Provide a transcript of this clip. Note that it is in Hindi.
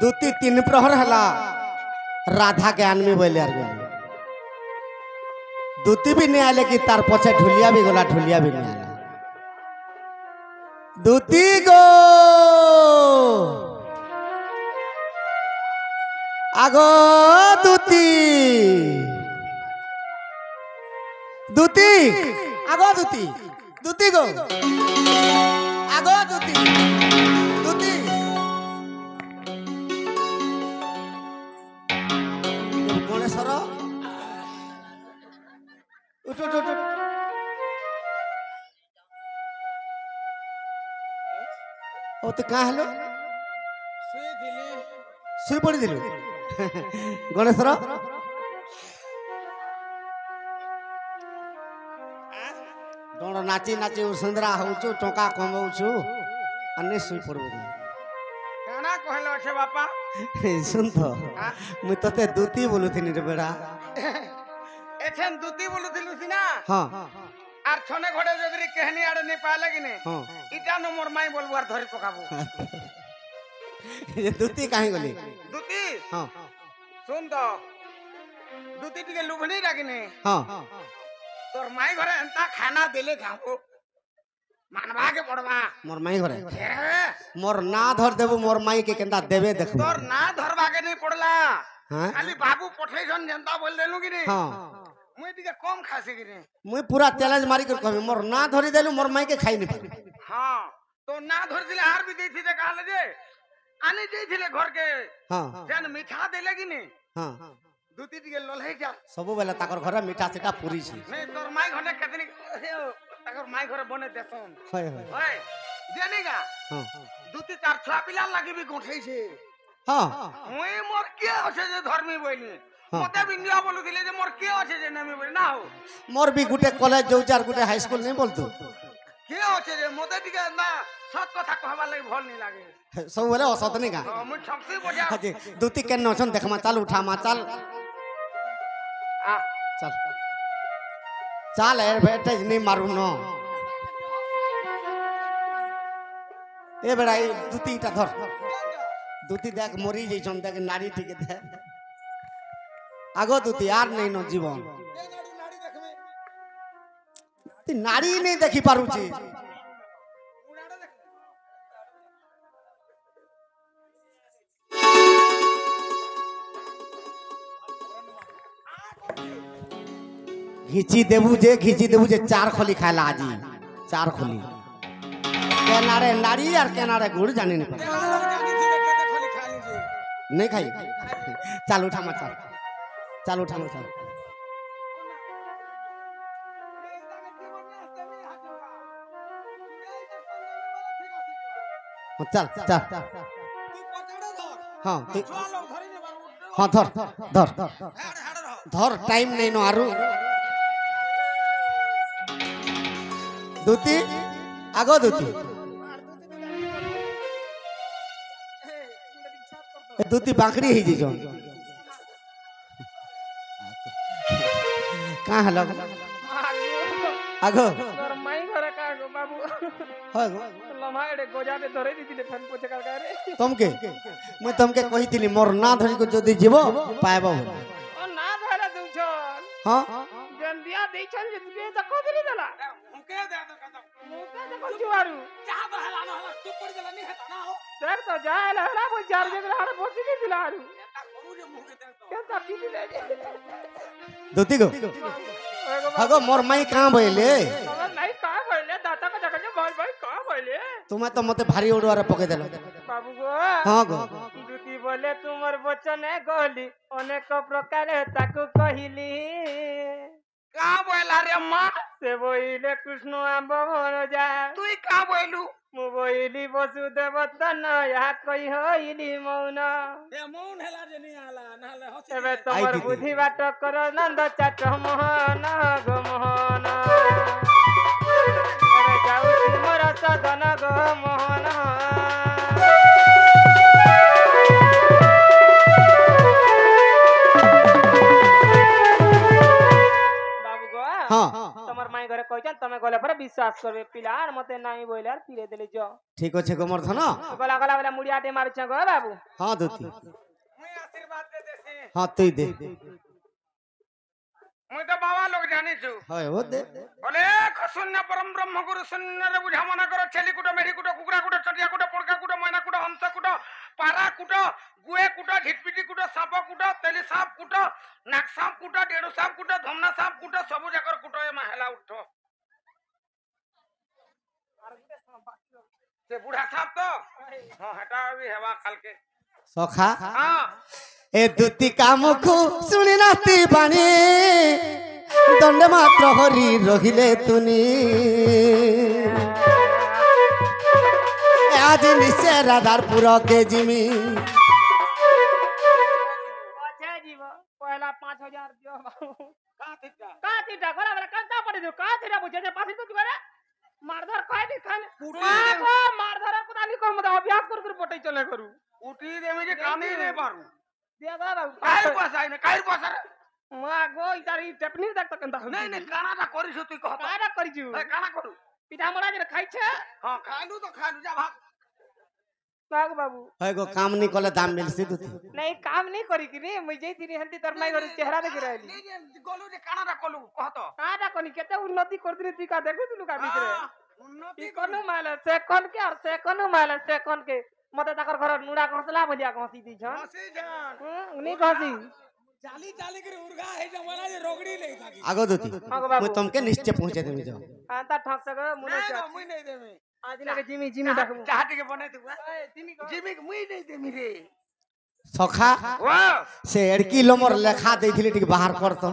दूती तीन प्रहर हला राधा ज्ञान में बोले दूती भी नहीं आले कि तार पछे ढुलिया भी गला ढुलिया भी नहीं आला दूती गो आगो दूती दूती आगो दूती दूती गो आगो दूती दूती गणेश्वर उठ उठ उठ ओ तो कहाँ हेलो शुई पड़ी दिलु गणेश्वर डोड़ नाची नाची सुंदरा होचु टोका कमाउछु अन्ने शुई पड़बो काना कहलो छे बापा सुन तो मुई तते दूती बोलुथिनी रे बेड़ा एथेन दूती बोलुथिलु सिना हां आर छने घोड़े जदरी कहनी आड़े नहीं पाले कि ने हां इटा न मोर माई बोलबो आर धरि पकाबो ये दूती काहे गली दूती हां सुन तो दूती टिके लुभनी रागिने हां तोर माई घरे एंता खाना देले खाओ मानवा के पड़वा मोर माई घरे मोर ना धर देबो मोर माई के केंदा देबे देखबो तोर ना धरवा के नहीं पड़ला हां खाली बाबू पठैसन जनता बोल देलु कि ने हां मुई टिके कम खासे कि ने मुई पूरा चैलेंज मारी कर कहबे मोर ना धरि देलु मोर माई के खाई नहीं पारी हां तो ना धर दिले हार भी देथि दे कहले जे आनी देथिले घर के हां जन मीठा देले कि ने हां दूती टिके ललहे जा सब बेला ताकर घरे मीठा सीठा पूरी छी नहीं तोर माई घने केतनी ताकर माई घरे बने देसन होय होय होय जेनीगा हां दूती तार छुआ पिला लागि भी गोठै छे हां मुई मोर के আছে যে ধর্মী বইলি মতে বিন্দিয়া বলু দিলে যে মোর কে আছে যে নেমি বইলি না हो मोर भी गुटे कॉलेज जोचार गुटे हाई स्कूल नहीं बोलतु के আছে যে মতে টিকে না সত কথা কহবা লাগি ভাল নি লাগে सब बेला असत नहीं का মুই ঠকসি বজা हाजी दूती केन नछन देखमा चल उठा मा चल आ चल चल एडवर्टाइज नहीं मारू न ए बेड़ा ई दूती टा धर दूती देख मरी जइछन देख नारी ठीक दे आगो दूती यार नहीं न जीवन ती नारी नहीं देखी पारू छी घिची देबू जे चार खोली खाला आजी चार खोली केनारे नारी और केनारे गुड़ जाने नहीं पड़े नहीं खाई चल उठा मत चल उठा मत चल चल हाँ हाँ धर धर धर टाइम नहीं नो आरु दूती आगो दूती दूती बांकड़ी ही जीजो कहाँ है लोग आगो तोर माई घरे का गो बाबू हां लमाड़े गोजा दे धरे दिले फन पोछे कर रे तुमके मैं तुमके कही थिली मोर ना धरी को जदी जीवो पाएबो ओ ना धरे तू छन हां जंदिया दे छन जे तुके त को दिली दला मुके दे दो कदम मुके दे को जुआरू जा बहला न होला तू पड़ गेला नी हेता ना हो देर तो जायला हला बोल चार जगह हला पोछी दी दिलारू एता करू रे मुके दे तो केता पीली ले दूती को आगो मोर माई कहां भइले नहीं कहां भइले दाता का जगह भाई भाई कहां भइले तुम्हें तो मते भारी उड़वारे पके देलो बाबू गो हां गो दूती बोले तुमर वचन है गली अनेक प्रकार ताकू कहिली का बोला रे मां से बोइले कृष्ण आंब भन जा तू का बोलू मु बोइली वसुदेव तन या कहि होइली मौन ए मौन हेला जे नि आला नाले हसे एबे तमर बुद्धि बाट कर नंद चाट मोहन गो मोहन अरे जाऊ तुमर सदन गो मोहन बाबू गो हां तमर माई घरे कहछन तमे गले पर विश्वास করবে পিলার মতে নাই বইলার ফিরে দিলে জ ঠিক আছে গোমর্ধন গলা গলা বলে মুড়িয়াটে মারছ গো বাবু হ্যাঁ দুতি মুই আশীর্বাদ দে দেছি হ্যাঁ তুই দে মুই তো বাবা লোক জানিছু হয় ও দে বলে শূন্য পরম ব্রহ্ম গুরু শূন্যরে বুঝা মনে করো ছেলি কুটো মেঢি কুটো কুকুরা কুটো চটিয়া কুটো পড়কা কুটো ময়না কুটো হংস কুটো পারা কুটো গুয়ে কুটো ঝিটপিটি কুটো সাপ কুটো তেলি সাপ কুটো নাক সাপ কুটো ডেড়ু সাপ কুটো ধমনা সাপ কুটো সবু জাকর কুটো এ মাহেলা উঠো সে বুড়া সাপ তো হ্যাঁ হেটা বি হেবা কালকে সখা হ্যাঁ এ দুতি কামুখু শুনি নাতি বাণী দণ্ডে মাত্র হরি রহিলে তুনি আজ নিশ্চে রাধার পুরকে জিমি আচ্ছা জীব পয়লা 5000 দিও বাবু কাতিটা গলা বলে কাঁচা পড়ে দিও কাতিটা বুঝে যে পাশে তো দিবারে মারধর কয় দি খান বাবা মারধর কথা নি কম দা অভ্যাস করে পটাই চলে করু উঠি দেমি যে কানি নে পারু দিয়া দাদা কাই বসাই না কাই বসা মা গো ইতারি টেপনি দেখ তো কেনতা নাই নাই কানাটা করিস তুই কহ কানা করিছু এ কানা করু পিঠা মোড়া যে খাইছে হ্যাঁ খাইলু তো খাইলু যা ভাগ নাগ বাবু হয় গো কাম নি কলে দাম মিলছি দুতি नहीं काम नहीं करी कि रे मुई जई तिनी हल्दी तर नहीं करी चेहरा देख रहली गलु जे कानाटा कलु कह तो कानाटा कोनी केते उन्नति करदिनी ती का देखु तुलु का भीतर उन्नति कोनु माले सेकंड के और सेकंड माले सेकंड के मते ताकर घर नुडा घसला बलिया घसी दी छन घसी जान उनी घसी चाली चाली के उर्गा हे जमाना जे रोगड़ी नहीं थाकी আগো দুতি মই তোমকে নিশ্চয় পৌঁছে দেবি যাও आंता ठक सक मुने ना मुई नहीं देबे आज लगे जिमी जिमी देखबो चाहती के बने तू जिमी मुई नहीं देमी रे সখা वाह সে এড়কি লমর লেখা দেইছিলি টিকে বাহার করতো